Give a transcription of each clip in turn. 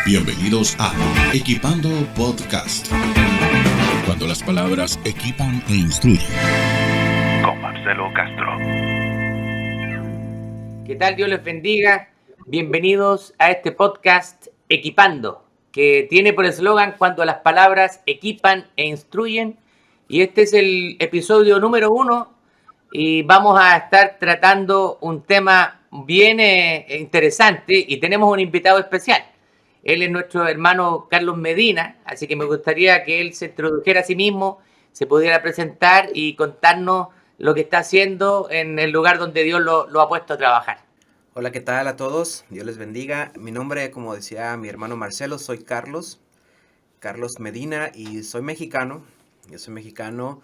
Bienvenidos a Equipando Podcast, cuando las palabras equipan e instruyen. Con Marcelo Castro. ¿Qué tal? Dios les bendiga. Bienvenidos a este podcast Equipando, que tiene por eslogan cuando las palabras equipan e instruyen. Y este es el episodio número 1 y vamos a estar tratando un tema bien interesante y tenemos un invitado especial. Él es nuestro hermano Carlos Medina, así que me gustaría que él se introdujera a sí mismo, se pudiera presentar y contarnos lo que está haciendo en el lugar donde Dios lo ha puesto a trabajar. Hola, ¿qué tal a todos? Dios les bendiga. Mi nombre, como decía mi hermano Marcelo, soy Carlos Medina y soy mexicano. Yo soy mexicano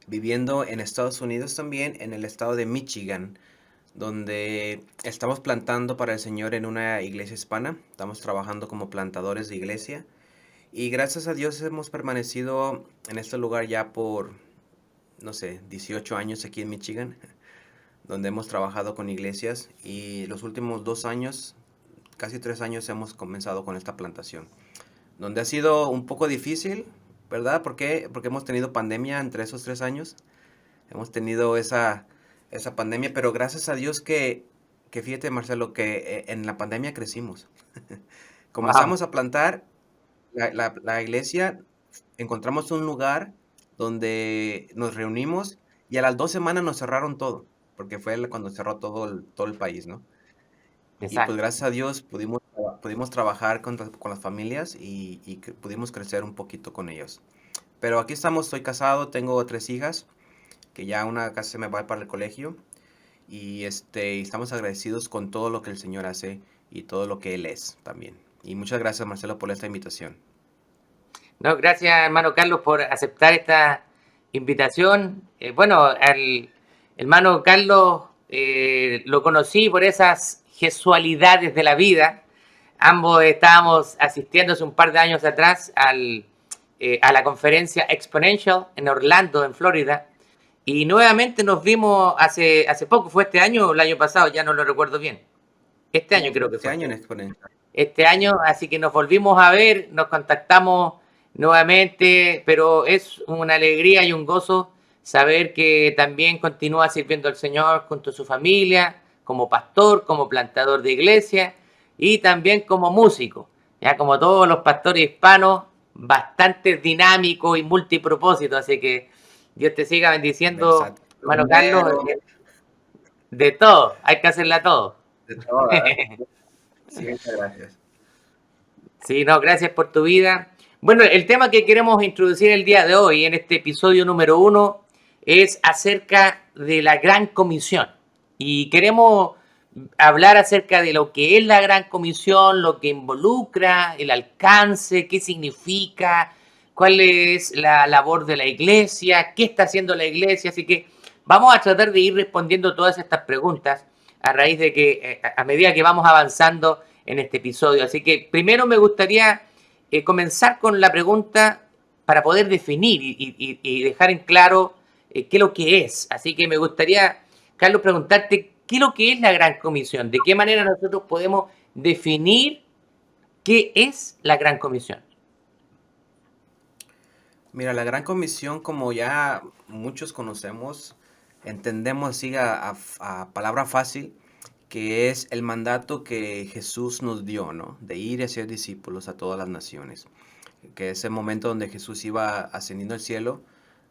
viviendo en Estados Unidos también, en el estado de Michigan, donde estamos plantando para el Señor en una iglesia hispana. Estamos trabajando como plantadores de iglesia y gracias a Dios hemos permanecido en este lugar ya por, 18 años aquí en Michigan, donde hemos trabajado con iglesias y los últimos 2 años, casi 3 años hemos comenzado con esta plantación, donde ha sido un poco difícil, ¿verdad? ¿Por qué? Porque hemos tenido pandemia entre esos 3 años, hemos tenido esa pandemia, pero gracias a Dios que fíjate, Marcelo, que en la pandemia crecimos. Comenzamos a plantar la iglesia, encontramos un lugar donde nos reunimos y a las 2 semanas nos cerraron todo, porque fue cuando cerró todo el país, ¿no? Y pues Exacto. gracias a Dios pudimos trabajar con las familias y pudimos crecer un poquito con ellos. Pero aquí estamos, estoy casado, tengo 3 hijas, que ya una casi se me va para el colegio. Y estamos agradecidos con todo lo que el Señor hace y todo lo que Él es también. Y muchas gracias, Marcelo, por esta invitación. No, gracias, hermano Carlos, por aceptar esta invitación. Bueno, al hermano Carlos lo conocí por esas gesualidades de la vida. Ambos estábamos asistiendo hace un par de años atrás a la conferencia Exponential en Orlando, en Florida. Y nuevamente nos vimos hace poco, fue este año o el año pasado, ya no lo recuerdo bien. Este año creo que Este fue. año en Exponencial. Este año, así que nos volvimos a ver, nos contactamos nuevamente, pero es una alegría y un gozo saber que también continúa sirviendo al Señor junto a su familia, como pastor, como plantador de iglesia y también como músico, ya como todos los pastores hispanos, bastante dinámico y multipropósito, así que Dios te siga bendiciendo, Versátil. hermano Carlos, de todo, hay que hacerla todo. De todo, ¿verdad? Sí, muchas gracias. Sí, no, gracias por tu vida. Bueno, el tema que queremos introducir el día de hoy, en este episodio número 1, es acerca de la Gran Comisión. Y queremos hablar acerca de lo que es la Gran Comisión, lo que involucra, el alcance, qué significa, cuál es la labor de la iglesia, qué está haciendo la iglesia. Así que vamos a tratar de ir respondiendo todas estas preguntas a raíz de que, a medida que vamos avanzando en este episodio. Así que primero me gustaría comenzar con la pregunta para poder definir y dejar en claro qué es lo que es. Así que me gustaría, Carlos, preguntarte qué es lo que es la Gran Comisión, de qué manera nosotros podemos definir qué es la Gran Comisión. Mira, la Gran Comisión, como ya muchos conocemos, entendemos así a palabra fácil, que es el mandato que Jesús nos dio, ¿no? De ir y hacer discípulos a todas las naciones. Que es el momento donde Jesús iba ascendiendo al cielo,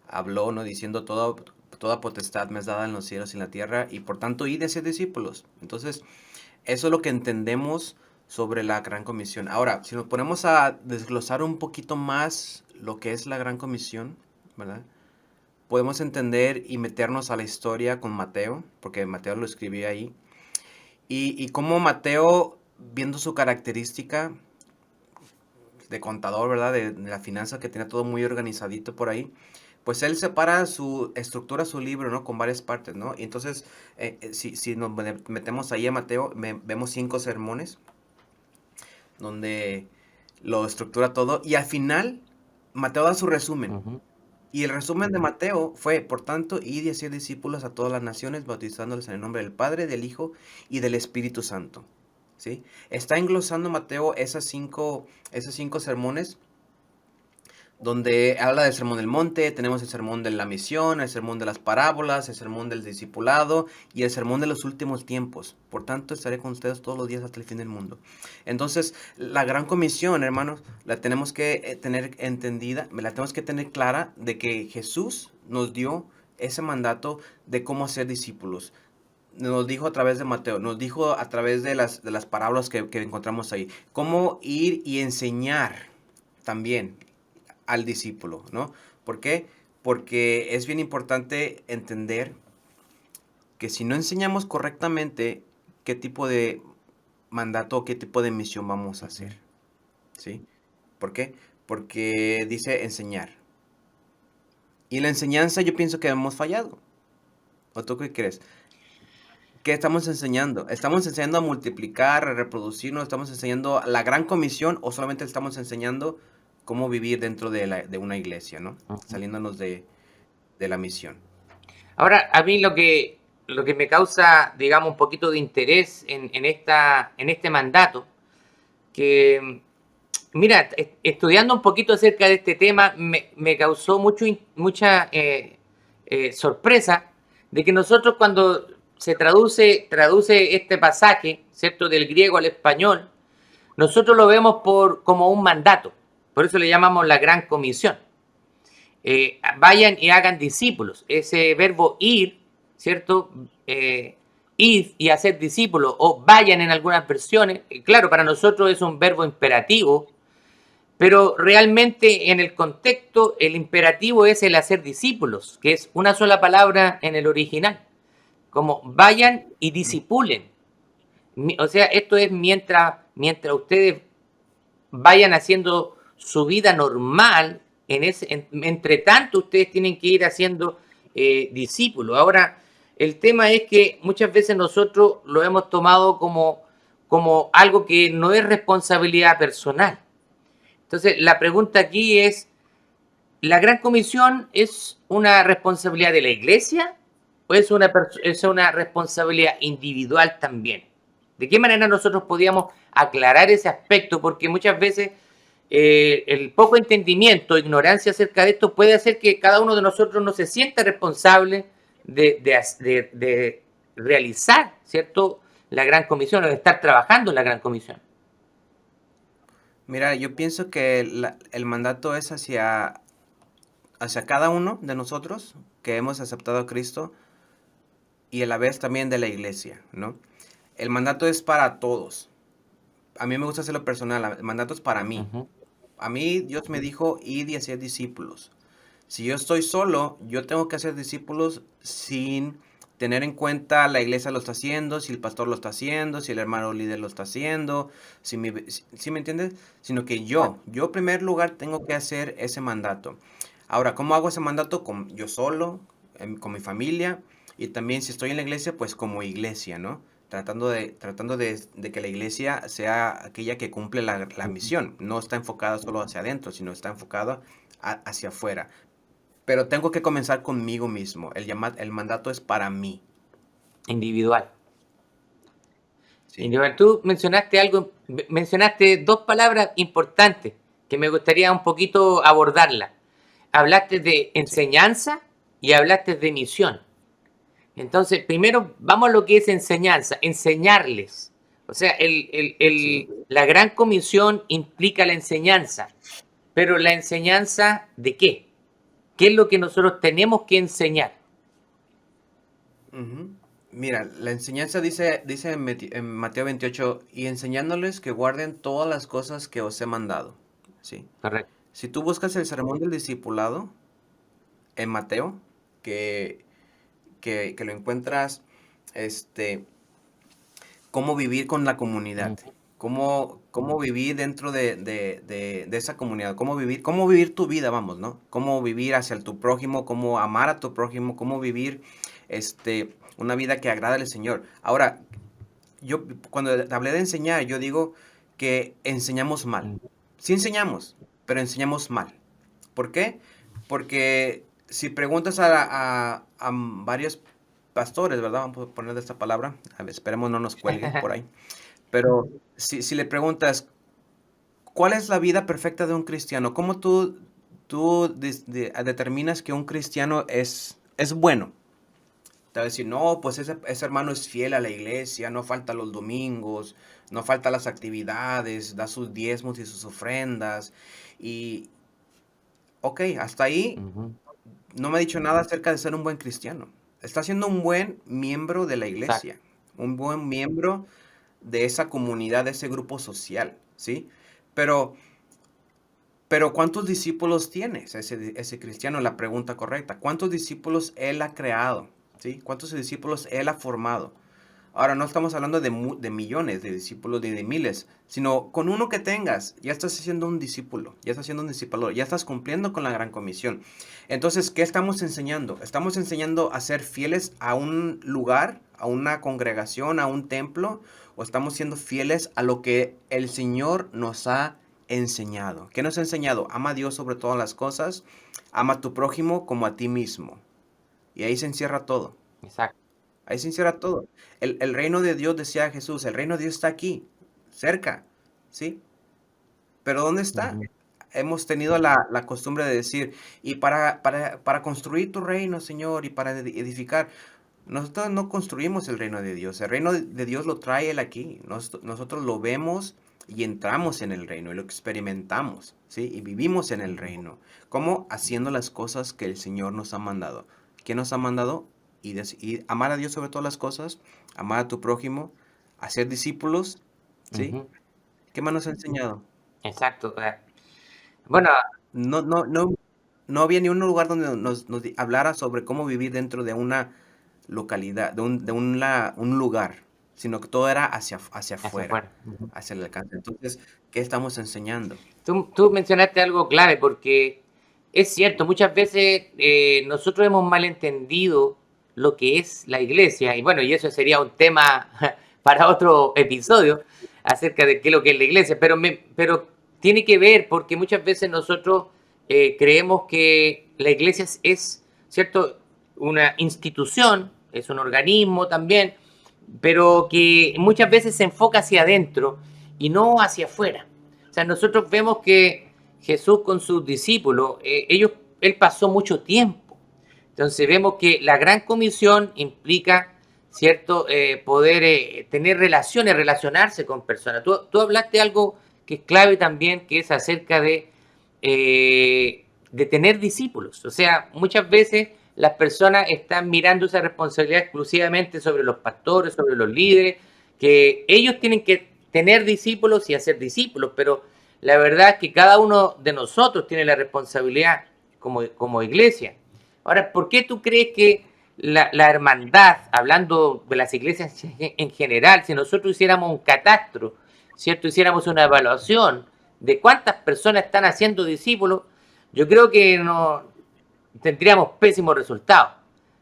habló, ¿no? Diciendo, toda potestad me es dada en los cielos y en la tierra, y por tanto ir y hacer discípulos. Entonces, eso es lo que entendemos sobre la Gran Comisión. Ahora, si nos ponemos a desglosar un poquito más lo que es la Gran Comisión, ¿verdad? Podemos entender y meternos a la historia con Mateo, porque Mateo lo escribía ahí. Y cómo Mateo, viendo su característica de contador, ¿verdad? De la finanza, que tenía todo muy organizadito por ahí, pues él separa estructura su libro, ¿no? Con varias partes, ¿no? Y entonces, si nos metemos ahí a Mateo, vemos 5 sermones donde lo estructura todo. Y al final, Mateo da su resumen. Y el resumen de Mateo fue, por tanto, id y haced discípulos a todas las naciones, bautizándoles en el nombre del Padre, del Hijo y del Espíritu Santo. ¿sí? Está englosando Mateo esos cinco sermones donde habla del sermón del monte, tenemos el sermón de la misión, el sermón de las parábolas, el sermón del discipulado y el sermón de los últimos tiempos. Por tanto, estaré con ustedes todos los días hasta el fin del mundo. Entonces, la gran comisión, hermanos, la tenemos que tener entendida, la tenemos que tener clara de que Jesús nos dio ese mandato de cómo ser discípulos. Nos dijo a través de Mateo, nos dijo a través de las parábolas que encontramos ahí, cómo ir y enseñar también al discípulo, ¿no? ¿Por qué? Porque es bien importante entender que si no enseñamos correctamente qué tipo de mandato, qué tipo de misión vamos a hacer, ¿sí? ¿Por qué? Porque dice enseñar. Y la enseñanza yo pienso que hemos fallado. ¿O tú qué crees? ¿Qué estamos enseñando? ¿Estamos enseñando a multiplicar, a reproducirnos? ¿Estamos enseñando la gran comisión o solamente estamos enseñando cómo vivir dentro de una iglesia, ¿no? Saliéndonos de la misión. Ahora, a mí lo que me causa, digamos, un poquito de interés en este mandato, que, mira, estudiando un poquito acerca de este tema, me causó mucha sorpresa de que nosotros cuando se traduce este pasaje, ¿cierto?, del griego al español, nosotros lo vemos como un mandato. Por eso le llamamos la gran comisión. Vayan y hagan discípulos. Ese verbo ir, ¿cierto? Ir y hacer discípulos, o vayan en algunas versiones. Claro, para nosotros es un verbo imperativo, pero realmente en el contexto el imperativo es el hacer discípulos, que es una sola palabra en el original, como vayan y discipulen. O sea, esto es mientras ustedes vayan haciendo su vida normal, entre tanto ustedes tienen que ir haciendo discípulos. Ahora, el tema es que muchas veces nosotros lo hemos tomado como algo que no es responsabilidad personal. Entonces, la pregunta aquí es, ¿la Gran Comisión es una responsabilidad de la Iglesia o es una responsabilidad individual también? ¿De qué manera nosotros podíamos aclarar ese aspecto? Porque muchas veces el poco entendimiento, ignorancia acerca de esto puede hacer que cada uno de nosotros no se sienta responsable de realizar, ¿cierto?, la Gran Comisión o de estar trabajando en la Gran Comisión. Mira, yo pienso que el mandato es hacia cada uno de nosotros que hemos aceptado a Cristo y a la vez también de la iglesia, ¿no? El mandato es para todos. A mí me gusta hacerlo personal, el mandato es para mí. Ujú. A mí Dios me dijo, id y hacer discípulos. Si yo estoy solo, yo tengo que hacer discípulos sin tener en cuenta la iglesia lo está haciendo, si el pastor lo está haciendo, si el hermano líder lo está haciendo, ¿sí me entiendes? Sino que yo en primer lugar tengo que hacer ese mandato. Ahora, ¿cómo hago ese mandato? Yo solo, con mi familia, y también si estoy en la iglesia, pues como iglesia, ¿no? Tratando de que la iglesia sea aquella que cumple la misión. No está enfocada solo hacia adentro, sino está enfocada hacia afuera. Pero tengo que comenzar conmigo mismo. El mandato es para mí. Individual. ¿Sí? Individual. Tú mencionaste dos palabras importantes que me gustaría un poquito abordarlas. Hablaste de enseñanza y hablaste de misión. Entonces, primero vamos a lo que es enseñanza, enseñarles. O sea, Sí. la gran comisión implica la enseñanza, pero ¿la enseñanza de qué? ¿Qué es lo que nosotros tenemos que enseñar? Ujú. Mira, la enseñanza dice en Mateo 28, y enseñándoles que guarden todas las cosas que os he mandado. ¿Sí? Correcto. Si tú buscas el sermón del discipulado en Mateo, que lo encuentras, cómo vivir con la comunidad, cómo vivir dentro de esa comunidad, cómo vivir tu vida, vamos, ¿no? Cómo vivir hacia tu prójimo, cómo amar a tu prójimo, cómo vivir una vida que agrada al Señor. Ahora, yo cuando hablé de enseñar, yo digo que enseñamos mal. Sí enseñamos, pero enseñamos mal. ¿Por qué? Porque si preguntas a varios pastores, ¿verdad? Vamos a poner esta palabra. A ver, esperemos no nos cuelguen por ahí. Pero si le preguntas, ¿cuál es la vida perfecta de un cristiano? ¿Cómo tú determinas que un cristiano es bueno? Te va a decir, no, pues ese hermano es fiel a la iglesia, no falta los domingos, no falta las actividades, da sus diezmos y sus ofrendas. Y, ok, hasta ahí Ujú. no me ha dicho nada acerca de ser un buen cristiano. Está siendo un buen miembro de la Exacto. iglesia, un buen miembro de esa comunidad, de ese grupo social, ¿sí? Pero, pero ¿cuántos discípulos tienes ese cristiano? La pregunta correcta. ¿Cuántos discípulos él ha creado? ¿Sí? ¿Cuántos discípulos él ha formado? Ahora, no estamos hablando de millones de discípulos ni de miles, sino con uno que tengas, ya estás haciendo un discípulo, ya estás haciendo un discipulador, ya estás cumpliendo con la gran comisión. Entonces, ¿qué estamos enseñando? Estamos enseñando a ser fieles a un lugar, a una congregación, a un templo, o estamos siendo fieles a lo que el Señor nos ha enseñado. ¿Qué nos ha enseñado? Ama a Dios sobre todas las cosas, ama a tu prójimo como a ti mismo. Y ahí se encierra todo. Exacto. Ahí se encierra todo. El reino de Dios, decía Jesús, el reino de Dios está aquí, cerca, ¿sí? Pero ¿dónde está? Ujú. Hemos tenido la costumbre de decir, y para construir tu reino, Señor, y para edificar, nosotros no construimos el reino de Dios. El reino de Dios lo trae Él aquí. Nosotros lo vemos y entramos en el reino y lo experimentamos, ¿sí? Y vivimos en el reino. ¿Cómo? Haciendo las cosas que el Señor nos ha mandado. ¿Qué nos ha mandado? Y amar a Dios sobre todas las cosas, amar a tu prójimo, hacer discípulos, ¿sí? Ujú. ¿Qué más nos ha enseñado? Exacto. Bueno, No, no, no, no había ni un lugar donde hablara sobre cómo vivir dentro de una localidad, un lugar, sino que todo era hacia hacia afuera, afuera. Ujú. hacia el alcance. Entonces, ¿qué estamos enseñando? Tú mencionaste algo clave porque es cierto, muchas veces nosotros hemos malentendido lo que es la iglesia, y bueno, y eso sería un tema para otro episodio acerca de qué es lo que es la iglesia, pero tiene que ver porque muchas veces nosotros creemos que la iglesia ¿cierto? Una institución, es un organismo también, pero que muchas veces se enfoca hacia adentro y no hacia afuera. O sea, nosotros vemos que Jesús con sus discípulos, él pasó mucho tiempo. Entonces vemos que la gran comisión implica, ¿cierto?, poder tener relaciones, relacionarse con personas. Tú hablaste algo que es clave también, que es acerca de tener discípulos. O sea, muchas veces las personas están mirando esa responsabilidad exclusivamente sobre los pastores, sobre los líderes, que ellos tienen que tener discípulos y hacer discípulos, pero la verdad es que cada uno de nosotros tiene la responsabilidad como iglesia. Ahora, ¿por qué tú crees que la hermandad, hablando de las iglesias en general, si nosotros hiciéramos un catastro, ¿cierto? Hiciéramos una evaluación de cuántas personas están haciendo discípulos, yo creo que no tendríamos pésimos resultados.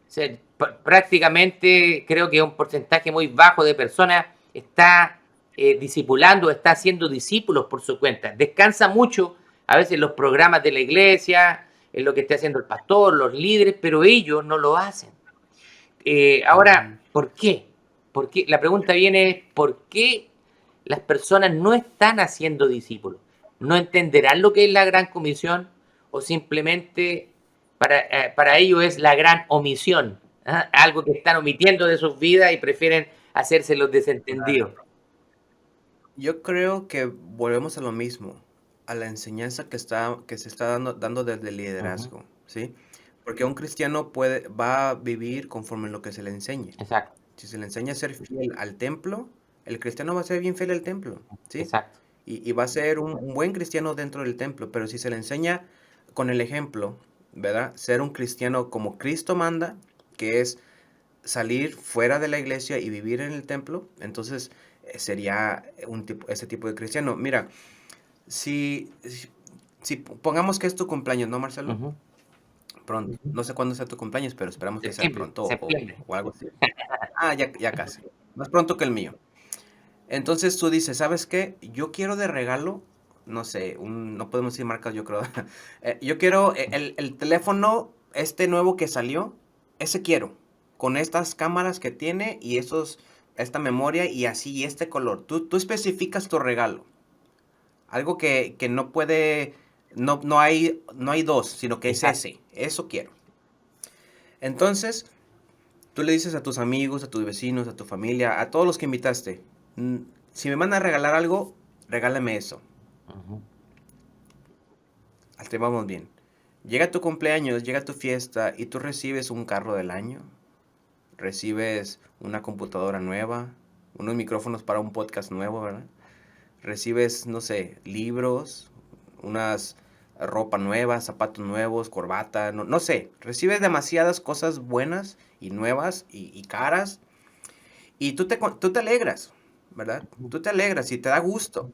O sea, prácticamente creo que un porcentaje muy bajo de personas está discipulando, está haciendo discípulos por su cuenta. Descansa mucho a veces los programas de la iglesia, en lo que esté haciendo el pastor, los líderes, pero ellos no lo hacen. Ujú. Ahora, ¿por qué? La pregunta viene, ¿por qué las personas no están haciendo discípulos? ¿No entenderán lo que es la gran comisión? ¿O simplemente para ellos es la gran omisión? ¿Ah? Algo que están omitiendo de sus vidas y prefieren hacerse los desentendidos. Yo creo que volvemos a lo mismo, a la enseñanza que se está dando desde el Ujú. liderazgo, ¿sí? Porque un cristiano va a vivir conforme lo que se le enseñe. Exacto, Si se le enseña a ser fiel al templo, el cristiano va a ser bien fiel al templo, ¿sí? exacto. Y va a ser un buen cristiano dentro del templo, pero si se le enseña con el ejemplo, ¿verdad? Ser un cristiano como Cristo manda, que es salir fuera de la iglesia y vivir en el templo, entonces sería ese tipo de cristiano. Mira, si pongamos que es tu cumpleaños, ¿no, Marcelo? Ujú. Pronto. No sé cuándo sea tu cumpleaños, pero esperamos que sea Septiembre, pronto septiembre. o algo así. Ah, ya casi. Más pronto que el mío. Entonces tú dices, ¿sabes qué? Yo quiero de regalo, no sé, no podemos decir marcas, yo creo. Yo quiero el teléfono este nuevo que salió, ese quiero, con estas cámaras que tiene y esta memoria y así, y este color. Tú especificas tu regalo. Algo que no puede, no hay dos, sino que es Exacto. ese. Eso quiero. Entonces, tú le dices a tus amigos, a tus vecinos, a tu familia, a todos los que invitaste, si me van a regalar algo, regálame eso. Ujú. Hasta ahí vamos bien. Llega tu cumpleaños, llega tu fiesta y tú recibes un carro del año, recibes una computadora nueva, unos micrófonos para un podcast nuevo, ¿verdad? Recibes, no sé, libros, unas ropa nueva, zapatos nuevos, corbata, no sé. Recibes demasiadas cosas buenas y nuevas y caras y tú te alegras, ¿verdad? Tú te alegras y te da gusto.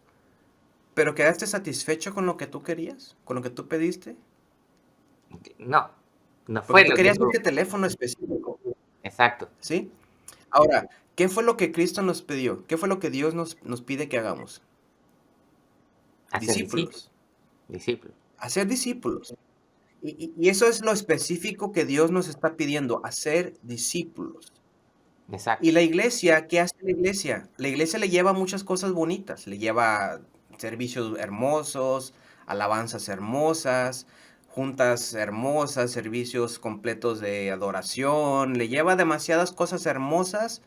Pero ¿quedaste satisfecho con lo que tú querías? ¿Con lo que tú pediste? No, no Porque fue tú lo que querías tú... este teléfono específico, Exacto. ¿sí? Ahora, ¿qué fue lo que Cristo nos pidió? ¿Qué fue lo que Dios nos pide que hagamos? Hacer discípulos. Discípulos. Discípulos. Hacer discípulos. Y eso es lo específico que Dios nos está pidiendo, hacer discípulos. Y Exacto. la iglesia, ¿qué hace la iglesia? La iglesia le lleva muchas cosas bonitas, le lleva servicios hermosos, alabanzas hermosas, juntas hermosas, servicios completos de adoración, le lleva demasiadas cosas hermosas,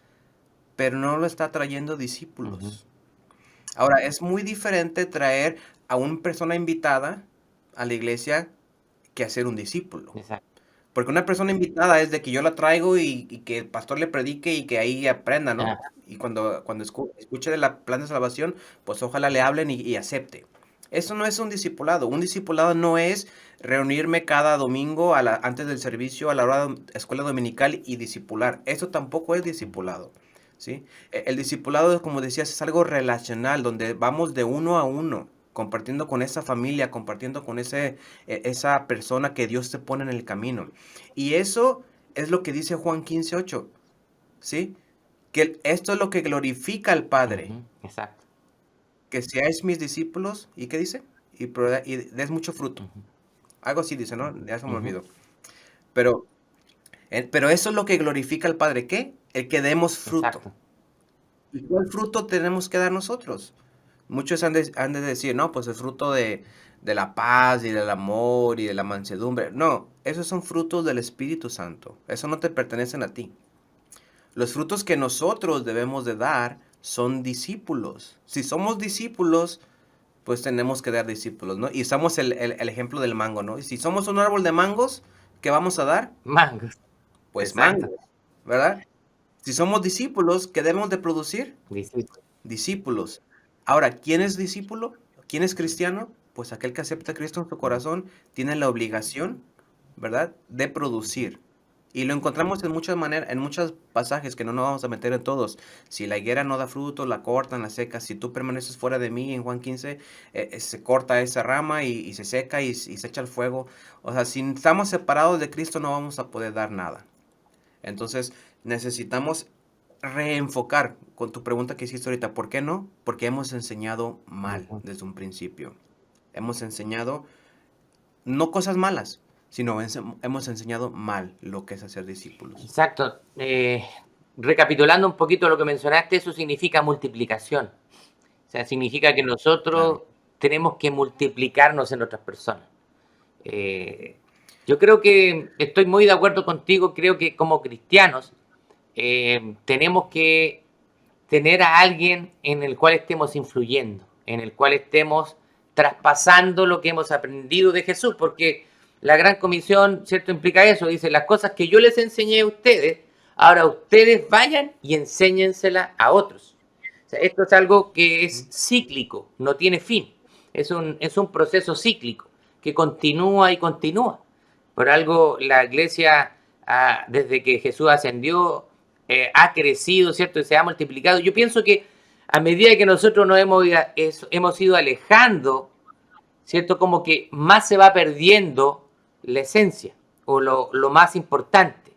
pero no lo está trayendo Ujú. discípulos. Ahora, es muy diferente traer a una persona invitada a la iglesia que hacer un discípulo. Exacto. Porque una persona invitada es de que yo la traigo y que el pastor le predique y que ahí aprenda, ¿no? Ajá. Y cuando escuche de la plan de salvación, pues ojalá le hablen y acepte. Eso no es un discipulado. Un discipulado no es reunirme cada domingo antes del servicio a la hora de escuela dominical y discipular. Eso tampoco es discipulado, ¿sí? El discipulado, como decías, es algo relacional, donde vamos de uno a uno, compartiendo con esa familia, compartiendo con esa persona que Dios te pone en el camino. Y eso es lo que dice Juan 15:8, ¿sí? Que esto es lo que glorifica al Padre, Ujú. Exacto. que seáis mis discípulos, ¿y qué dice? Y des mucho fruto. Ujú. Algo así dice, ¿no? Ya se me Ujú. olvidó. Pero, pero eso es lo que glorifica al Padre, ¿qué? El que demos fruto. Exacto. ¿Y cuál fruto tenemos que dar nosotros? Muchos han de decir, no, pues el fruto de la paz y del amor y de la mansedumbre. No, esos son frutos del Espíritu Santo. Eso no te pertenecen a ti. Los frutos que nosotros debemos de dar son discípulos. Si somos discípulos, pues tenemos que dar discípulos, ¿no? Y usamos el ejemplo del mango, ¿no? Y si somos un árbol de mangos, ¿qué vamos a dar? Mangos. Pues Exacto. mangos, ¿verdad? Si somos discípulos, ¿qué debemos de producir? Discípulos. Discípulos. Ahora, ¿quién es discípulo? ¿Quién es cristiano? Pues aquel que acepta a Cristo en su corazón tiene la obligación, ¿verdad?, de producir. Y lo encontramos en muchas maneras, en muchos pasajes que no nos vamos a meter en todos. Si la higuera no da fruto, la cortan, la secan. Si tú permaneces fuera de mí, en Juan 15, se corta esa rama y se seca y se echa al fuego. O sea, si estamos separados de Cristo no vamos a poder dar nada. Entonces, necesitamos reenfocar con tu pregunta que hiciste ahorita. ¿Por qué no? Porque hemos enseñado mal Ujú. desde un principio. Hemos enseñado no cosas malas, sino hemos enseñado mal lo que es hacer discípulos. Exacto. Recapitulando un poquito lo que mencionaste, eso significa multiplicación. O sea, significa que nosotros Claro. tenemos que multiplicarnos en otras personas. Eh, yo creo que estoy muy de acuerdo contigo, creo que como cristianos tenemos que tener a alguien en el cual estemos influyendo, en el cual estemos traspasando lo que hemos aprendido de Jesús, porque la gran comisión, ¿cierto?, implica eso, dice, las cosas que yo les enseñé a ustedes, ahora ustedes vayan y enséñenselas a otros. O sea, esto es algo que es cíclico, no tiene fin, es un proceso cíclico que continúa y continúa. Por algo la iglesia, desde que Jesús ascendió, ha crecido, ¿cierto? Y se ha multiplicado. Yo pienso que a medida que nosotros nos hemos ido alejando, ¿cierto? Como que más se va perdiendo la esencia o lo más importante.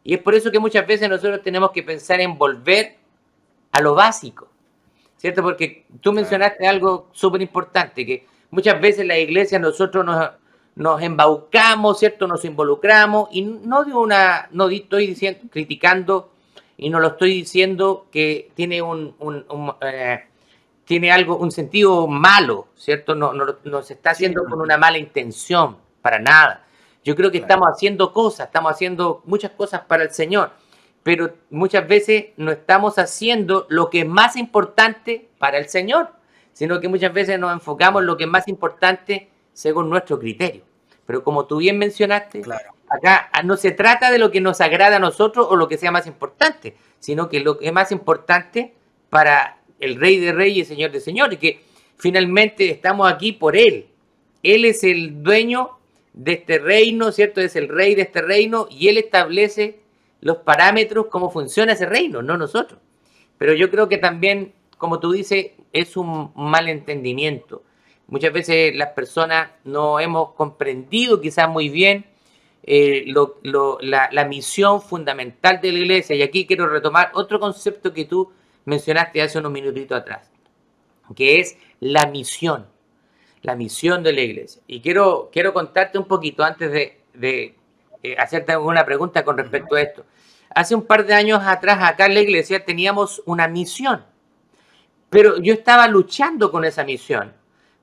Y es por eso que muchas veces nosotros tenemos que pensar en volver a lo básico, ¿cierto? Porque tú Claro. mencionaste algo súper importante, que muchas veces la iglesia nosotros nos embaucamos, ¿cierto? Nos involucramos y no estoy diciendo, criticando y no lo estoy diciendo que tiene tiene algo, un sentido malo, ¿cierto? No se está Sí, haciendo no, con una mala intención, para nada. Yo creo que claro. estamos haciendo muchas cosas para el Señor, pero muchas veces no estamos haciendo lo que es más importante para el Señor, sino que muchas veces nos enfocamos en lo que es más importante según nuestro criterio. Pero como tú bien mencionaste, Claro. acá no se trata de lo que nos agrada a nosotros o lo que sea más importante, sino que lo que es más importante para el Rey de Reyes y Señor de Señores, que finalmente estamos aquí por Él. Él es el dueño de este reino, ¿cierto? Es el rey de este reino y Él establece los parámetros, cómo funciona ese reino, no nosotros. Pero yo creo que también, como tú dices, es un malentendimiento. Muchas veces las personas no hemos comprendido quizás muy bien la misión fundamental de la iglesia. Y aquí quiero retomar otro concepto que tú mencionaste hace unos minutitos atrás, que es la misión de la iglesia. Y quiero contarte un poquito antes de hacerte alguna pregunta con Ujú. respecto a esto. Hace un par de años atrás acá en la iglesia teníamos una misión, pero yo estaba luchando con esa misión,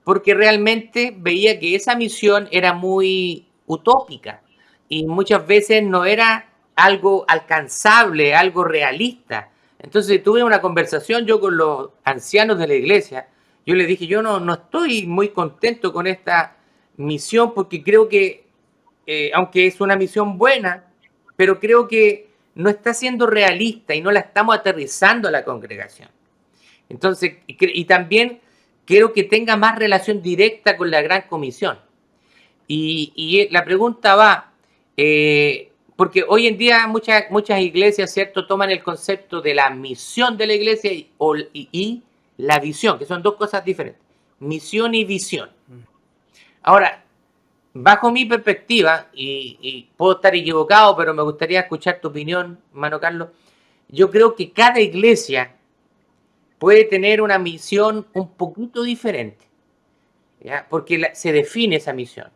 porque realmente veía que esa misión era muy utópica y muchas veces no era algo alcanzable, algo realista. Entonces tuve una conversación yo con los ancianos de la iglesia. Yo les dije, yo no estoy muy contento con esta misión porque creo que, aunque es una misión buena, pero creo que no está siendo realista y no la estamos aterrizando a la congregación. Entonces, y también quiero que tenga más relación directa con la Gran Comisión. Y la pregunta va, porque hoy en día muchas iglesias, ¿cierto?, toman el concepto de la misión de la iglesia y la visión, que son dos cosas diferentes, misión y visión. Ahora, bajo mi perspectiva, y puedo estar equivocado, pero me gustaría escuchar tu opinión, hermano Carlos, yo creo que cada iglesia puede tener una misión un poquito diferente, ¿ya? Porque se define esa misión.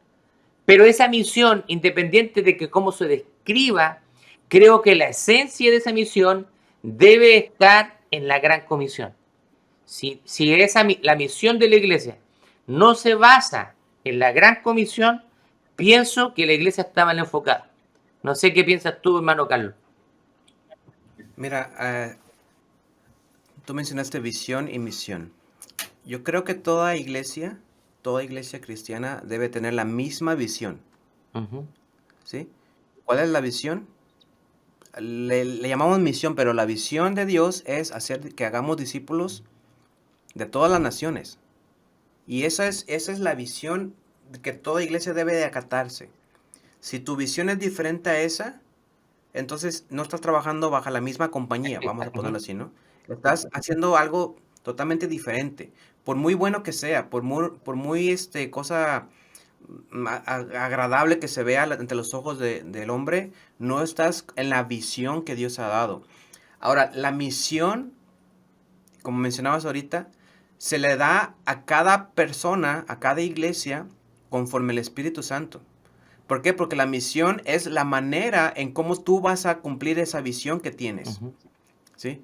Pero esa misión, independiente de que cómo se describa, creo que la esencia de esa misión debe estar en la gran comisión. Si la misión de la iglesia no se basa en la gran comisión, pienso que la iglesia está mal enfocada. No sé qué piensas tú, hermano Carlos. Mira, tú mencionaste visión y misión. Yo creo que toda iglesia cristiana debe tener la misma visión, Ujú. ¿sí? ¿Cuál es la visión? Le llamamos misión, pero la visión de Dios es hacer que hagamos discípulos de todas las naciones. Y esa es la visión que toda iglesia debe de acatarse. Si tu visión es diferente a esa, entonces no estás trabajando bajo la misma compañía, vamos a ponerlo Ujú. así, ¿no? Estás haciendo algo totalmente diferente. Por muy bueno que sea, por muy cosa agradable que se vea ante los ojos del hombre, no estás en la visión que Dios ha dado. Ahora, la misión, como mencionabas ahorita, se le da a cada persona, a cada iglesia, conforme el Espíritu Santo. ¿Por qué? Porque la misión es la manera en cómo tú vas a cumplir esa visión que tienes, Ujú. ¿sí?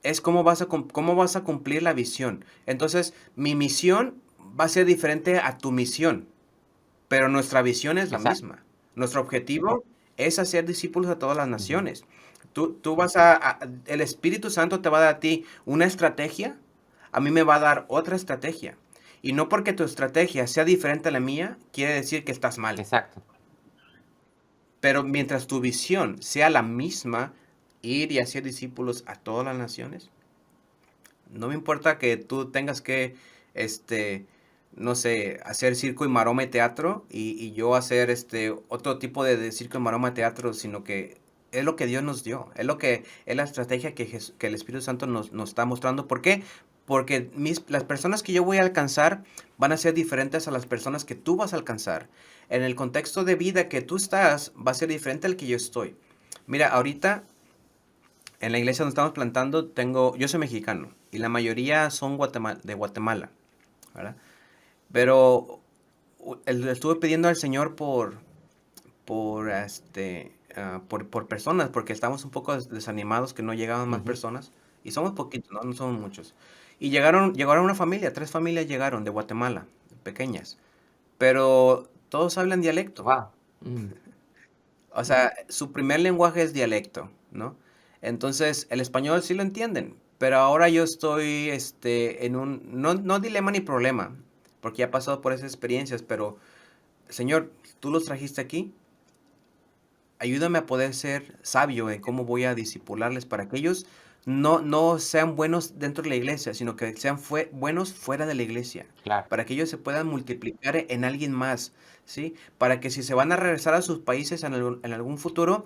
Es cómo vas a cumplir la visión. Entonces, mi misión va a ser diferente a tu misión, pero nuestra visión es la Exacto. misma. Nuestro objetivo es hacer discípulos a todas las Ujú. naciones. Tú el Espíritu Santo te va a dar a ti una estrategia, a mí me va a dar otra estrategia. Y no porque tu estrategia sea diferente a la mía, quiere decir que estás mal. Exacto. Pero mientras tu visión sea la misma, ir y hacer discípulos a todas las naciones, no me importa que tú tengas que, no sé, hacer circo y maroma y teatro y yo hacer otro tipo de circo y maroma y teatro, sino que es lo que Dios nos dio, es la estrategia que el Espíritu Santo nos está mostrando. ¿Por qué? Porque las personas que yo voy a alcanzar van a ser diferentes a las personas que tú vas a alcanzar. En el contexto de vida que tú estás, va a ser diferente al que yo estoy. Mira, ahorita en la iglesia donde estamos plantando, yo soy mexicano y la mayoría son de Guatemala, ¿verdad? Pero estuve pidiendo al Señor por por personas, porque estamos un poco desanimados que no llegaban más Ujú. personas. Y somos poquitos, ¿no? No somos muchos. Y llegaron una familia, 3 familias llegaron de Guatemala, pequeñas. Pero todos hablan dialecto. Wow. Mm. O sea, su primer lenguaje es dialecto, ¿no? Entonces, el español sí lo entienden, pero ahora yo estoy en no dilema ni problema, porque ya he pasado por esas experiencias, pero, Señor, tú los trajiste aquí, ayúdame a poder ser sabio en cómo voy a disipularles para que ellos no sean buenos dentro de la iglesia, sino que sean buenos fuera de la iglesia, Claro. para que ellos se puedan multiplicar en alguien más, ¿sí? Para que si se van a regresar a sus países en algún futuro,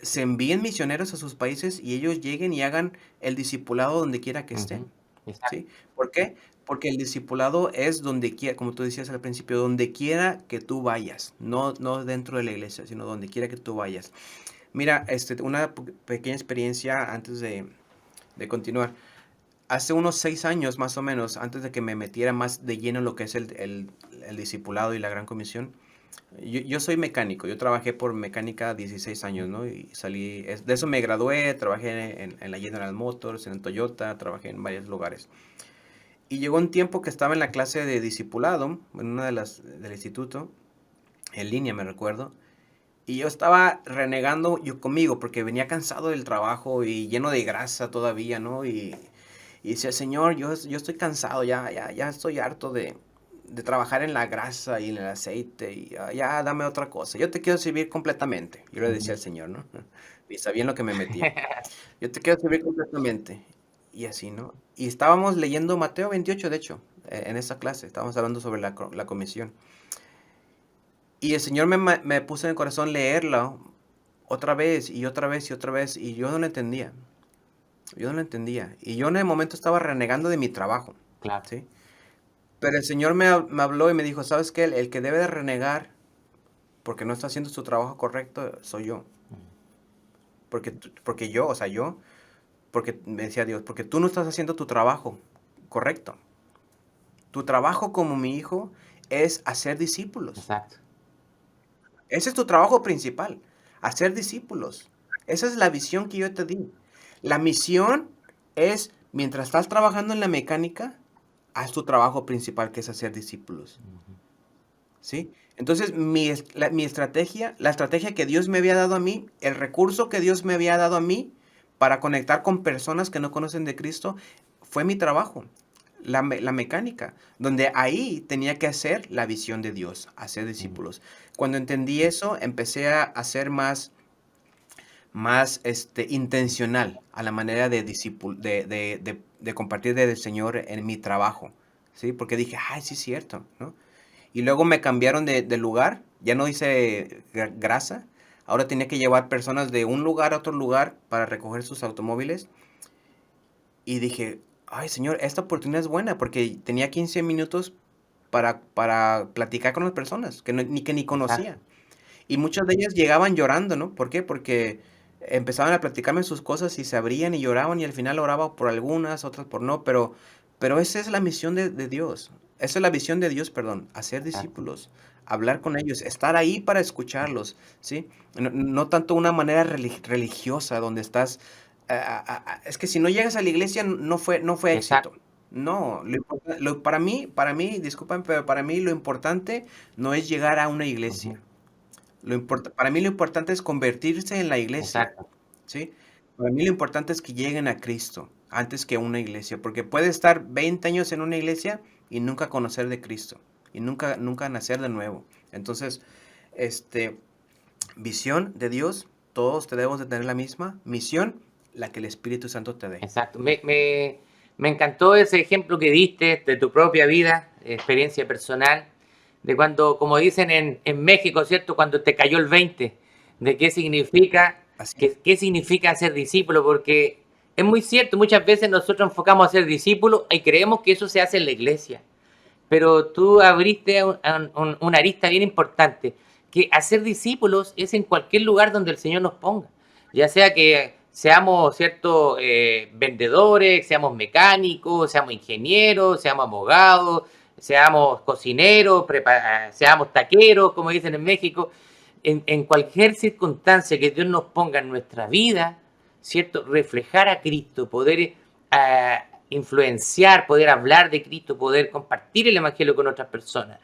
se envíen misioneros a sus países y ellos lleguen y hagan el discipulado donde quiera que Ujú. estén, Exacto. ¿sí? ¿Por qué? Porque el discipulado es donde quiera, como tú decías al principio, donde quiera que tú vayas, no dentro de la iglesia, sino donde quiera que tú vayas. Mira, una pequeña experiencia antes de continuar. Hace unos 6 años más o menos, antes de que me metiera más de lleno en lo que es el discipulado y la Gran Comisión, yo soy mecánico, yo trabajé por mecánica 16 años, ¿no? Y salí, de eso me gradué, trabajé en la General Motors, en Toyota, trabajé en varios lugares. Y llegó un tiempo que estaba en la clase de discipulado, en una de las del instituto, en línea me recuerdo, y yo estaba renegando yo conmigo porque venía cansado del trabajo y lleno de grasa todavía, ¿no? Y decía, Señor, yo estoy cansado, ya estoy harto de trabajar en la grasa y en el aceite y ya dame otra cosa. Yo te quiero servir completamente. Yo le decía Ujú. al Señor, ¿no? Y sabía en lo que me metía. Yo te quiero servir completamente. Y así, ¿no? Y estábamos leyendo Mateo 28, de hecho, en esa clase. Estábamos hablando sobre la comisión. Y el Señor me puso en el corazón leerla otra vez y otra vez y otra vez. Y yo no lo entendía. Yo no lo entendía. Y yo en el momento estaba renegando de mi trabajo, Claro. ¿sí? Pero el Señor me habló y me dijo, ¿sabes qué? El que debe de renegar porque no está haciendo su trabajo correcto soy yo. Porque yo, o sea, porque me decía Dios, porque tú no estás haciendo tu trabajo correcto. Tu trabajo como mi hijo es hacer discípulos. Exacto. Ese es tu trabajo principal, hacer discípulos. Esa es la visión que yo te di. La misión es, mientras estás trabajando en la mecánica, haz tu trabajo principal, que es hacer discípulos. Ujú. ¿Sí? Entonces, mi estrategia, la estrategia que Dios me había dado a mí, el recurso que Dios me había dado a mí para conectar con personas que no conocen de Cristo, fue mi trabajo, la mecánica, donde ahí tenía que hacer la visión de Dios, hacer Ujú. discípulos. Cuando entendí eso, empecé a hacer más intencional a la manera de compartir del Señor en mi trabajo, ¿sí? Porque dije, ay, sí es cierto, ¿no? Y luego me cambiaron de lugar, ya no hice grasa, ahora tenía que llevar personas de un lugar a otro lugar para recoger sus automóviles. Y dije, ay Señor, esta oportunidad es buena porque tenía 15 minutos para platicar con las personas que ni Exacto. conocía. Y muchas de ellas llegaban llorando, ¿no? ¿Por qué? Porque empezaban a platicarme sus cosas y se abrían y lloraban y al final oraba por algunas, otras por no, pero esa es la misión de Dios. Esa es la visión de Dios, perdón, hacer Exacto. discípulos, hablar con ellos, estar ahí para escucharlos, ¿sí? No tanto una manera religiosa donde estás, es que si no llegas a la iglesia no fue éxito. Exacto. No, para mí, disculpen, pero para mí lo importante no es llegar a una Ujú. iglesia. Para mí lo importante es convertirse en la iglesia, Exacto. ¿sí? Para mí lo importante es que lleguen a Cristo antes que a una iglesia, porque puede estar 20 años en una iglesia y nunca conocer de Cristo y nunca nacer de nuevo. Entonces, este, visión de Dios, todos debemos de tener la misma misión, la que el Espíritu Santo te dé. Exacto. Me encantó ese ejemplo que diste de tu propia vida, experiencia personal, de cuando, como dicen en México, ¿cierto? Cuando te cayó el 20, de Así es. qué significa ser discípulo, porque es muy cierto, muchas veces nosotros enfocamos a ser discípulos y creemos que eso se hace en la iglesia, pero tú abriste una arista bien importante, que hacer discípulos es en cualquier lugar donde el Señor nos ponga, ya sea que seamos cierto vendedores, seamos mecánicos, seamos ingenieros, seamos abogados, seamos cocineros, seamos taqueros, como dicen en México. en cualquier circunstancia que Dios nos ponga en nuestra vida, ¿cierto? Reflejar a Cristo, poder influenciar, poder hablar de Cristo, poder compartir el Evangelio con otras personas.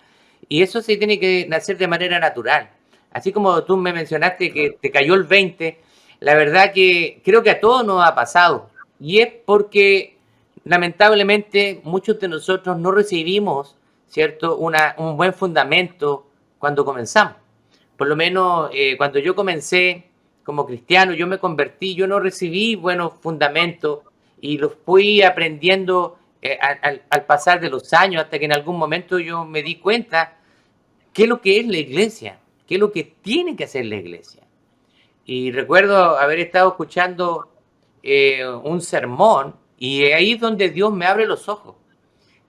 Y eso se tiene que hacer de manera natural. Así como tú me mencionaste que te cayó el 20, la verdad que creo que a todos nos ha pasado. Y es porque lamentablemente muchos de nosotros no recibimos, ¿cierto? Un buen fundamento cuando comenzamos. Por lo menos cuando yo comencé como cristiano, yo me convertí, yo no recibí buenos fundamentos y los fui aprendiendo al pasar de los años, hasta que en algún momento yo me di cuenta qué es lo que es la iglesia, qué es lo que tiene que hacer la iglesia. Y recuerdo haber estado escuchando un sermón y ahí es donde Dios me abre los ojos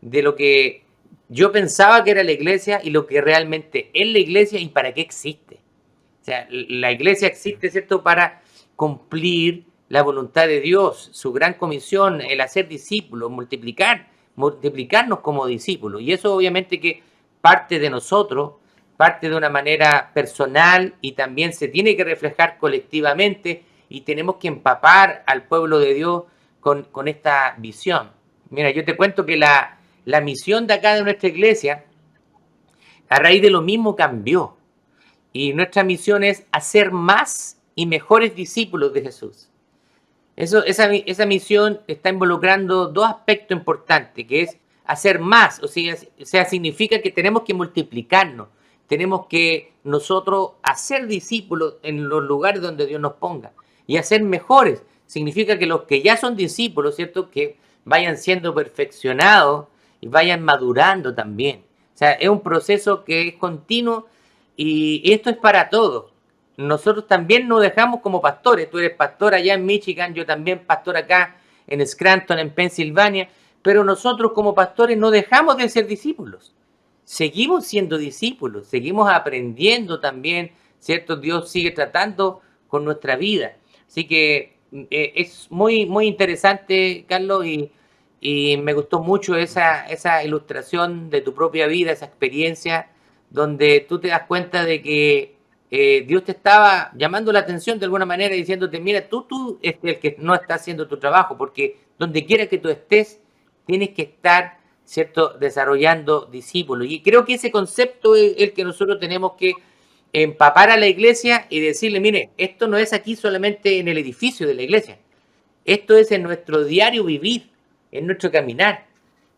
de lo que yo pensaba que era la iglesia y lo que realmente es la iglesia y para qué existe. O sea, la iglesia existe, ¿cierto?, para cumplir la voluntad de Dios, su gran comisión, el hacer discípulos, multiplicarnos como discípulos. Y eso obviamente que parte de nosotros, parte de una manera personal y también se tiene que reflejar colectivamente y tenemos que empapar al pueblo de Dios con esta visión. Mira, yo te cuento que la misión de acá de nuestra iglesia, a raíz de lo mismo, cambió. Y nuestra misión es hacer más y mejores discípulos de Jesús. Esa misión está involucrando dos aspectos importantes, que es hacer más, o sea, significa que tenemos que multiplicarnos, tenemos que nosotros hacer discípulos en los lugares donde Dios nos ponga. Y hacer mejores, significa que los que ya son discípulos, ¿cierto?, que vayan siendo perfeccionados y vayan madurando también. O sea, es un proceso que es continuo y esto es para todos. Nosotros también nos dejamos como pastores. Tú eres pastor allá en Michigan, yo también pastor acá en Scranton, en Pensilvania. Pero nosotros como pastores no dejamos de ser discípulos. Seguimos siendo discípulos, seguimos aprendiendo también, ¿cierto? Dios sigue tratando con nuestra vida. Así que es muy, muy interesante, Carlos, y me gustó mucho esa ilustración de tu propia vida, esa experiencia, donde tú te das cuenta de que Dios te estaba llamando la atención de alguna manera, diciéndote, mira, tú es el que no está haciendo tu trabajo, porque donde quiera que tú estés, tienes que estar, ¿cierto?, desarrollando discípulos. Y creo que ese concepto es el que nosotros tenemos que empapar a la iglesia y decirle, mire, esto no es aquí solamente en el edificio de la iglesia, esto es en nuestro diario vivir, en nuestro caminar,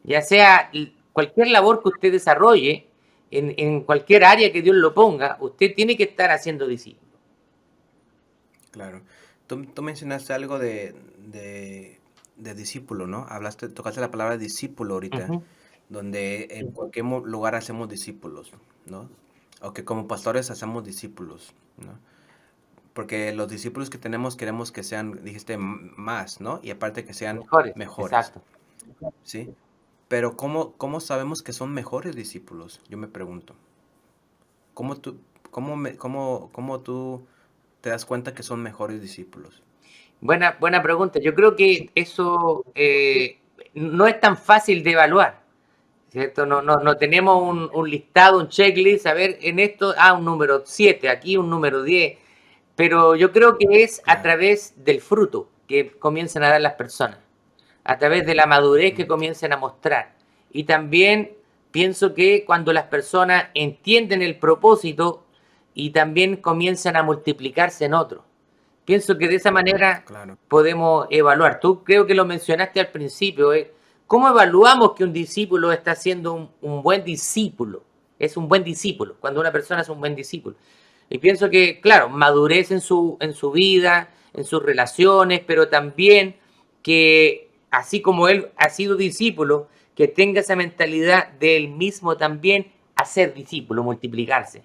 ya sea cualquier labor que usted desarrolle, en cualquier área que Dios lo ponga, usted tiene que estar haciendo discípulos. Claro. Tú mencionaste algo de discípulo, ¿no? Tocaste la palabra discípulo ahorita, donde en cualquier lugar hacemos discípulos, ¿no? O que como pastores hacemos discípulos, ¿no? Porque los discípulos que tenemos queremos que sean, dijiste, más, ¿no? Y aparte que sean mejores. Exacto. ¿Sí? Pero ¿cómo sabemos que son mejores discípulos? Yo me pregunto. ¿Cómo tú te das cuenta que son mejores discípulos? Buena pregunta. Yo creo que eso no es tan fácil de evaluar, ¿cierto? No tenemos un listado, un checklist, a ver, en esto, un número 7, aquí un número 10, pero yo creo que es a través del fruto que comienzan a dar las personas, a través de la madurez que comiencen a mostrar. Y también pienso que cuando las personas entienden el propósito y también comienzan a multiplicarse en otros. Pienso que de esa manera podemos evaluar. Tú creo que lo mencionaste al principio. ¿Cómo evaluamos que un discípulo está siendo un buen discípulo? Es un buen discípulo, cuando una persona es un buen discípulo. Y pienso que, claro, madurez en su vida, en sus relaciones, pero también que, así como él ha sido discípulo, que tenga esa mentalidad de él mismo también a ser discípulo, multiplicarse.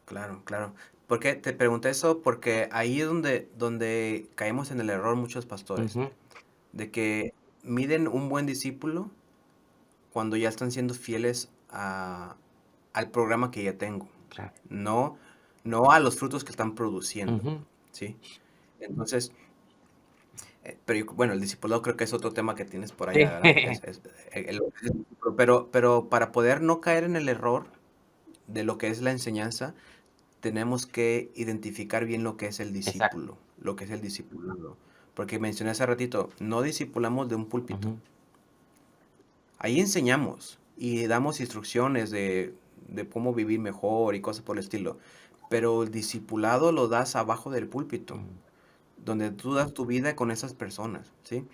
Claro. ¿Por qué te pregunté eso? Porque ahí es donde caemos en el error muchos pastores, de que miden un buen discípulo cuando ya están siendo fieles al programa que ya tengo. Claro. No a los frutos que están produciendo, ¿sí? Entonces, pero bueno, el discipulado creo que es otro tema que tienes por allá, ¿verdad? Pero para poder no caer en el error de lo que es la enseñanza, tenemos que identificar bien lo que es el Exacto. discípulo, lo que es el discipulado. Porque mencioné hace ratito, no discipulamos de un púlpito. Ujú. Ahí enseñamos y damos instrucciones de cómo vivir mejor y cosas por el estilo. Pero el discipulado lo das abajo del púlpito, donde tú das tu vida con esas personas, ¿sí?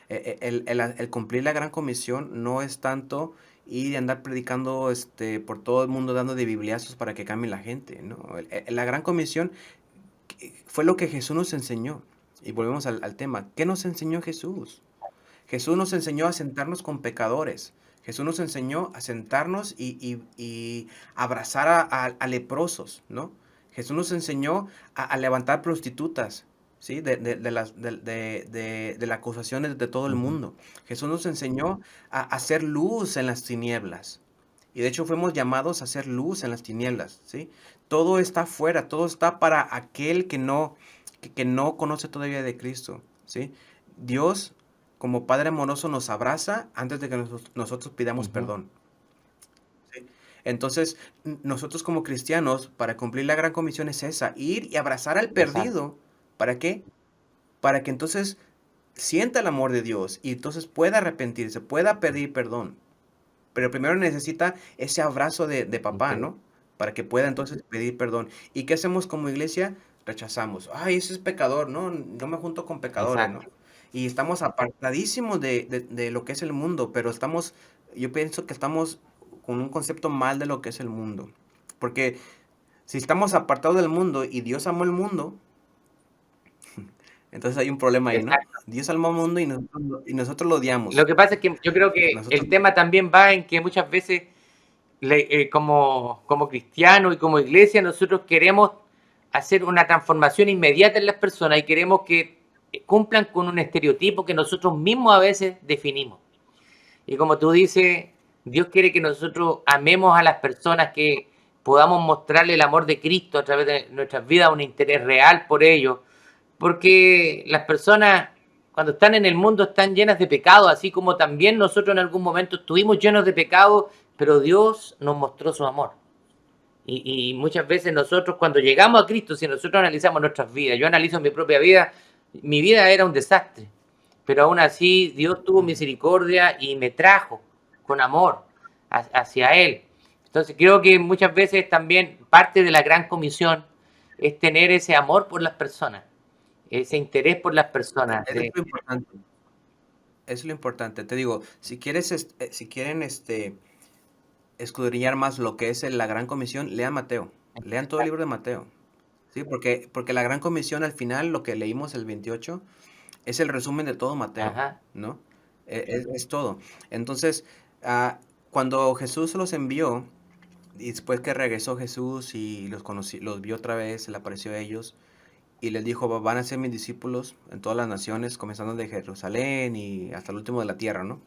El cumplir la gran comisión no es tanto ir y andar predicando por todo el mundo dando de bibliazos para que cambie la gente, ¿no? La gran comisión fue lo que Jesús nos enseñó. Y volvemos al tema. ¿Qué nos enseñó Jesús? Jesús nos enseñó a sentarnos con pecadores. Jesús nos enseñó a sentarnos y abrazar a leprosos, ¿no? Jesús nos enseñó a levantar prostitutas, ¿sí? De las acusaciones de todo el Ujú. mundo. Jesús nos enseñó a hacer luz en las tinieblas. Y de hecho fuimos llamados a hacer luz en las tinieblas, ¿sí? Todo está afuera, todo está para aquel que no conoce todavía de Cristo, ¿sí? Dios, como Padre amoroso, nos abraza antes de que nosotros pidamos Ujú. perdón, ¿sí? Entonces, nosotros como cristianos, para cumplir la gran comisión es esa, ir y abrazar al Exacto. perdido. ¿Para qué? Para que entonces sienta el amor de Dios y entonces pueda arrepentirse, pueda pedir perdón. Pero primero necesita ese abrazo de papá, Ok. ¿no? Para que pueda entonces pedir perdón. ¿Y qué hacemos como iglesia? Rechazamos. Ay, ese es pecador, ¿no? No me junto con pecadores, ¿no? Exacto. Y estamos apartadísimos de lo que es el mundo, pero yo pienso que estamos con un concepto mal de lo que es el mundo. Porque si estamos apartados del mundo y Dios amó el mundo, entonces hay un problema ahí, ¿no? Exacto. Dios amó el mundo y nosotros lo Lo odiamos. que pasa es que yo creo que Nosotros, el tema también va en que muchas veces como cristianos y como iglesia nosotros queremos hacer una transformación inmediata en las personas y queremos que cumplan con un estereotipo que nosotros mismos a veces definimos. Y como tú dices, Dios quiere que nosotros amemos a las personas, que podamos mostrarle el amor de Cristo a través de nuestras vidas, un interés real por ellos, porque las personas cuando están en el mundo están llenas de pecado, así como también nosotros en algún momento estuvimos llenos de pecado, pero Dios nos mostró su amor. Y muchas veces nosotros cuando llegamos a Cristo, si nosotros analizamos nuestras vidas, yo analizo mi propia vida, mi vida era un desastre, pero aún así Dios tuvo misericordia y me trajo con amor hacia Él. Entonces creo que muchas veces también parte de la gran comisión es tener ese amor por las personas, ese interés por las personas. eso es lo importante. Eso es lo importante. Te digo, si quieren escudriñar más lo que es la Gran Comisión, lean Mateo. Lean todo el libro de Mateo. Sí, porque la Gran Comisión al final, lo que leímos el 28, es el resumen de todo Mateo, Ajá, ¿no? Es todo. Entonces, cuando Jesús los envió, y después que regresó Jesús y los vio otra vez, se le apareció a ellos, y les dijo, van a ser mis discípulos en todas las naciones, comenzando de Jerusalén y hasta el último de la tierra, ¿no?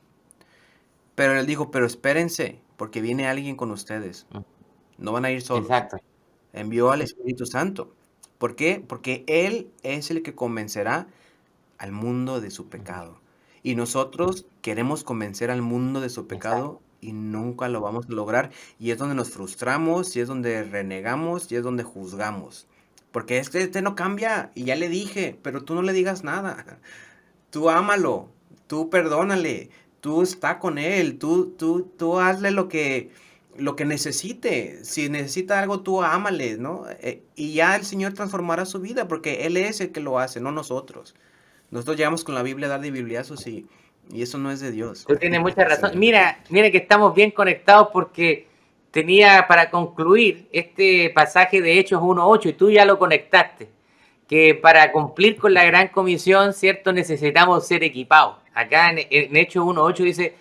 Pero él dijo, pero espérense, porque viene alguien con ustedes. No van a ir solos. exacto. Envió al Espíritu Santo. ¿Por qué? Porque Él es el que convencerá al mundo de su pecado. Y nosotros queremos convencer al mundo de su Exacto. pecado y nunca lo vamos a lograr. Y es donde nos frustramos, y es donde renegamos, y es donde juzgamos. Porque este no cambia, y ya le dije, pero tú no le digas nada. Tú ámalo, tú perdónale, tú está con él, tú hazle lo que necesite. Si necesita algo, tú ámale, ¿no? Y ya el Señor transformará su vida, porque Él es el que lo hace, no nosotros. Nosotros llegamos con la Biblia a dar de bibliazos y eso no es de Dios. Tú tienes mucha Eso razón. no es de Dios. Mira que estamos bien conectados porque tenía para concluir este pasaje de Hechos 1:8 y tú ya lo conectaste, que para cumplir con la gran comisión, ¿cierto? Necesitamos ser equipados. Acá en Hechos 1:8 dice,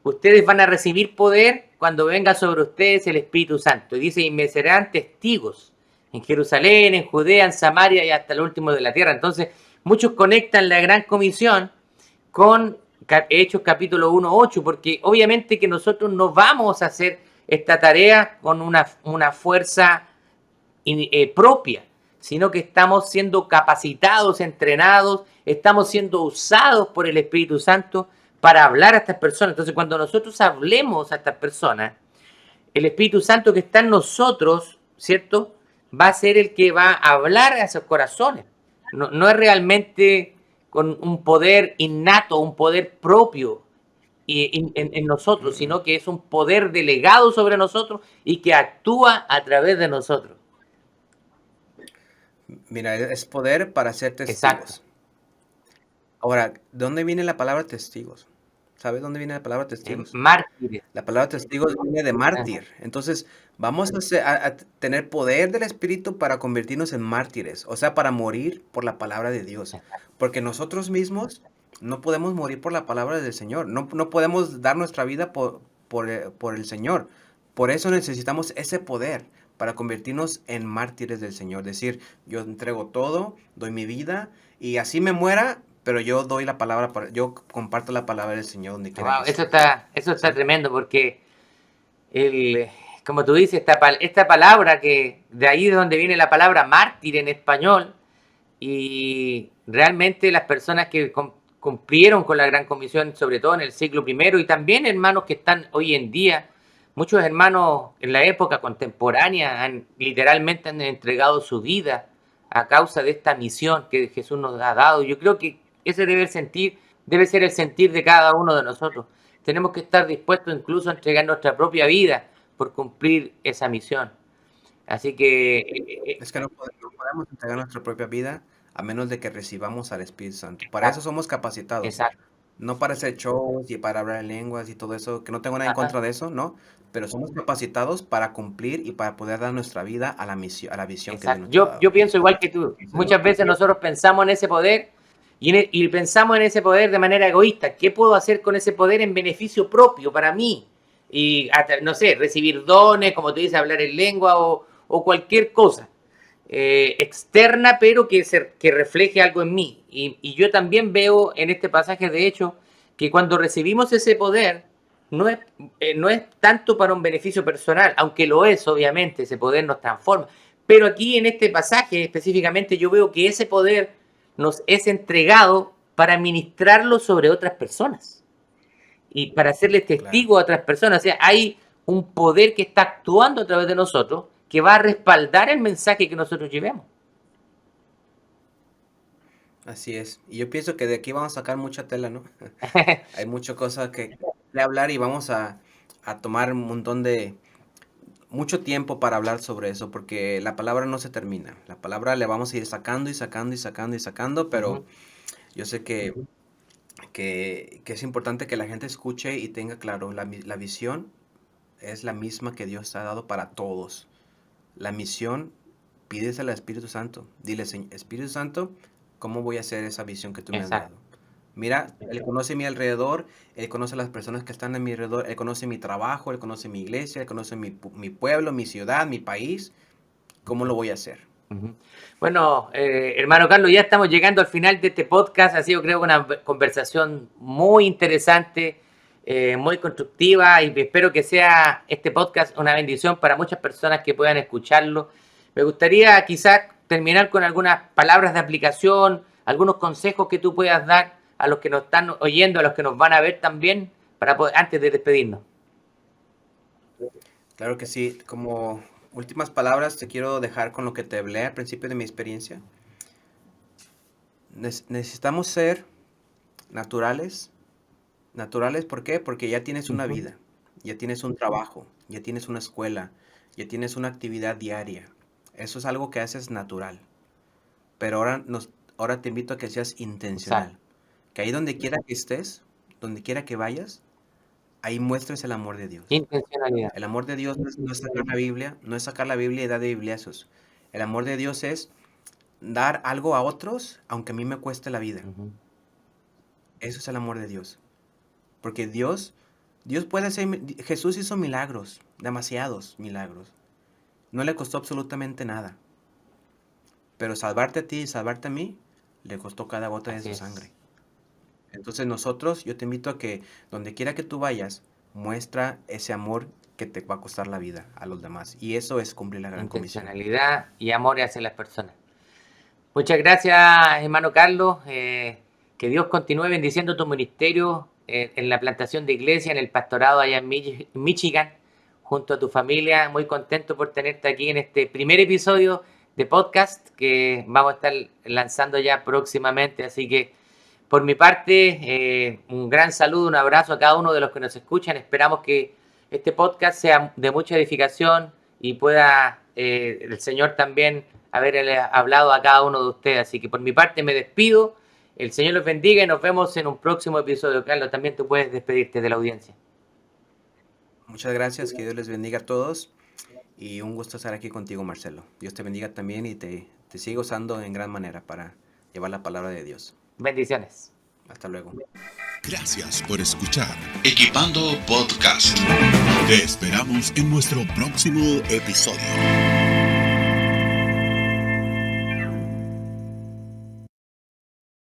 ustedes van a recibir poder cuando venga sobre ustedes el Espíritu Santo. Y dice, y me serán testigos en Jerusalén, en Judea, en Samaria y hasta el último de la tierra. Entonces, muchos conectan la gran comisión con Hechos capítulo 1:8, porque obviamente que nosotros no vamos a hacer esta tarea con una fuerza propia, sino que estamos siendo capacitados, entrenados, estamos siendo usados por el Espíritu Santo para hablar a estas personas. Entonces, cuando nosotros hablemos a estas personas, el Espíritu Santo que está en nosotros, ¿cierto? va a ser el que va a hablar a esos corazones. No es realmente con un poder innato, un poder propio en nosotros, sino que es un poder delegado sobre nosotros y que actúa a través de nosotros. Mira, es poder para ser Exacto. testigos. Ahora, ¿de dónde viene la palabra testigos? ¿Sabes dónde viene la palabra testigos? Mártires. La palabra testigos viene de mártir. Entonces, vamos a tener poder del Espíritu para convertirnos en mártires, o sea, para morir por la palabra de Dios. Porque nosotros mismos no podemos morir por la palabra del Señor. No podemos dar nuestra vida por el Señor. Por eso necesitamos ese poder para convertirnos en mártires del Señor. Decir, yo entrego todo, doy mi vida y así me muera, pero yo doy la palabra, yo comparto la palabra del Señor donde quiera Wow, que eso esté. está ¿Sí? tremendo porque como tú dices, esta palabra que de ahí es donde viene la palabra mártir en español, y realmente las personas que cumplieron con la Gran Comisión, sobre todo en el siglo I, y también hermanos que están hoy en día, muchos hermanos en la época contemporánea literalmente han entregado su vida a causa de esta misión que Jesús nos ha dado. Yo creo que ese debe ser el sentir de cada uno de nosotros. Tenemos que estar dispuestos incluso a entregar nuestra propia vida por cumplir esa misión. Así que Es que no podemos entregar nuestra propia vida a menos de que recibamos al Espíritu Santo. Para eso exacto, somos capacitados. exacto. No para hacer shows y para hablar en lenguas y todo eso, que no tengo nada en Ajá. contra de eso, ¿no? Pero somos capacitados para cumplir y para poder dar nuestra vida a la misión, a la visión que Dios Exacto. nos ha Yo dado. pienso igual que tú. Muchas veces nosotros pensamos en ese poder y pensamos en ese poder de manera egoísta. ¿Qué puedo hacer con ese poder en beneficio propio para mí? Y, no sé, recibir dones, como tú dices, hablar en lengua o cualquier cosa externa, pero que refleje algo en mí. Y yo también veo en este pasaje, de hecho, que cuando recibimos ese poder, no es tanto para un beneficio personal, aunque lo es, obviamente, ese poder nos transforma. Pero aquí en este pasaje específicamente yo veo que ese poder nos es entregado para ministrarlo sobre otras personas y para hacerles Claro, testigo a otras personas. O sea, hay un poder que está actuando a través de nosotros que va a respaldar el mensaje que nosotros llevemos. así es. Y yo pienso que de aquí vamos a sacar mucha tela, ¿no? Hay muchas cosas que hablar y vamos a tomar un montón de, mucho tiempo para hablar sobre eso, porque la palabra no se termina. La palabra le vamos a ir sacando y sacando y sacando y sacando, pero yo sé que es importante que la gente escuche y tenga claro, la visión es la misma que Dios ha dado para todos. La misión, pídesela al Espíritu Santo. Dile, Espíritu Santo, ¿cómo voy a hacer esa visión que tú me has Exacto. dado? Mira, Él conoce mi alrededor, Él conoce las personas que están a mi alrededor, Él conoce mi trabajo, Él conoce mi iglesia, Él conoce mi pueblo, mi ciudad, mi país. ¿Cómo lo voy a hacer? Bueno, hermano Carlos, ya estamos llegando al final de este podcast. Ha sido, creo, una conversación muy interesante, muy constructiva, y espero que sea este podcast una bendición para muchas personas que puedan escucharlo. Me gustaría quizás terminar con algunas palabras de aplicación, algunos consejos que tú puedas dar a los que nos están oyendo, a los que nos van a ver también, antes de despedirnos. Claro que sí. Como últimas palabras, te quiero dejar con lo que te hablé al principio de mi experiencia. Necesitamos ser naturales. Naturales, ¿por qué? Porque ya tienes una vida, ya tienes un trabajo, ya tienes una escuela, ya tienes una actividad diaria. Eso es algo que haces natural. Pero ahora te invito a que seas intencional. Exacto. Que ahí donde quiera que estés, donde quiera que vayas, ahí muestres el amor de Dios. Intencionalidad. El amor de Dios no es sacar la Biblia, no es sacar la Biblia y dar de bibliazos. El amor de Dios es dar algo a otros, aunque a mí me cueste la vida. Eso es el amor de Dios. Porque Dios puede hacer, Jesús hizo milagros, demasiados milagros. No le costó absolutamente nada. Pero salvarte a ti y salvarte a mí, le costó cada gota de Así su es. sangre. Entonces yo te invito a que donde quiera que tú vayas, muestra ese amor que te va a costar la vida a los demás. Y eso es cumplir la gran comisión. Intencionalidad y amor hacia las personas. Muchas gracias, hermano Carlos. Que Dios continúe bendiciendo tu ministerio en la plantación de iglesia, en el pastorado allá en Michigan. junto a tu familia. Muy contento por tenerte aquí en este primer episodio de podcast que vamos a estar lanzando ya próximamente. Así que por mi parte, un gran saludo, un abrazo a cada uno de los que nos escuchan. Esperamos que este podcast sea de mucha edificación y pueda el Señor también haberle hablado a cada uno de ustedes. Así que por mi parte me despido. El Señor los bendiga y nos vemos en un próximo episodio. Carlos, también tú puedes despedirte de la audiencia. Muchas gracias, que Dios les bendiga a todos y un gusto estar aquí contigo, Marcelo. Dios te bendiga también y te siga usando en gran manera para llevar la palabra de Dios. Bendiciones. Hasta luego. Gracias por escuchar Equipando Podcast. Te esperamos en nuestro próximo episodio.